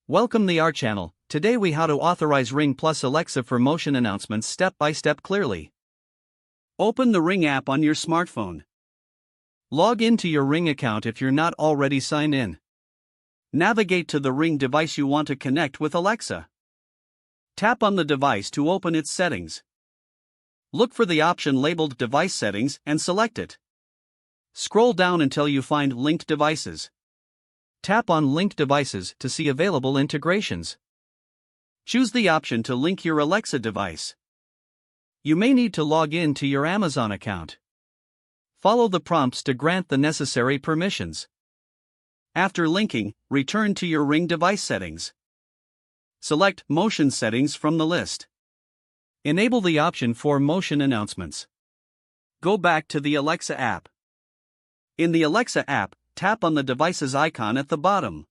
Welcome to our channel. Today we how to authorize Ring plus Alexa for motion announcements step by step clearly. Open the Ring app on your smartphone. Log into your Ring account if you're not already signed in. Navigate to the Ring device you want to connect with Alexa. Tap on the device to open its settings. Look for the option labeled Device Settings and select it. Scroll down until you find Linked Devices. Tap on Link Devices to see available integrations. Choose the option to link your Alexa device. You may need to log in to your Amazon account. Follow the prompts to grant the necessary permissions. After linking, return to your Ring device settings. Select Motion Settings from the list. Enable the option for motion announcements. Go back to the Alexa app. In the Alexa app, tap on the device's icon at the bottom.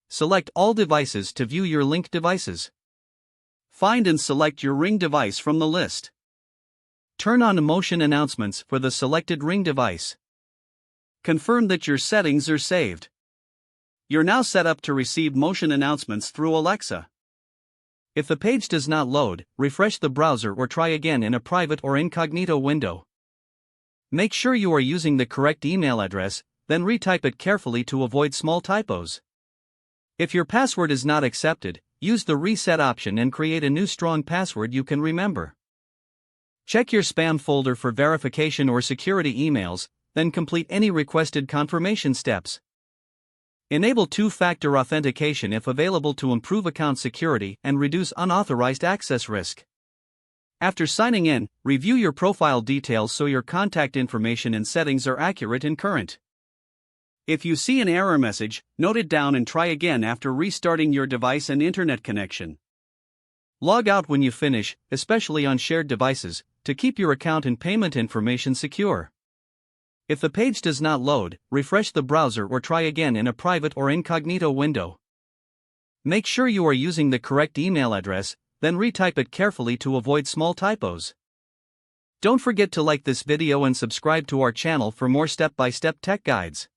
Select all devices to view your linked devices. Find and select your Ring device from the list. Turn on motion announcements for the selected Ring device. Confirm that your settings are saved. You're now set up to receive motion announcements through Alexa. If the page does not load, refresh the browser or try again in a private or incognito window. Make sure you are using the correct email address, then retype it carefully to avoid small typos. If your password is not accepted, use the reset option and create a new strong password you can remember. Check your spam folder for verification or security emails, then complete any requested confirmation steps. Enable two-factor authentication if available to improve account security and reduce unauthorized access risk. After signing in, review your profile details so your contact information and settings are accurate and current. If you see an error message, note it down and try again after restarting your device and internet connection. Log out when you finish, especially on shared devices, to keep your account and payment information secure. If the page does not load, refresh the browser or try again in a private or incognito window. Make sure you are using the correct email address, then retype it carefully to avoid small typos. Don't forget to like this video and subscribe to our channel for more step-by-step tech guides.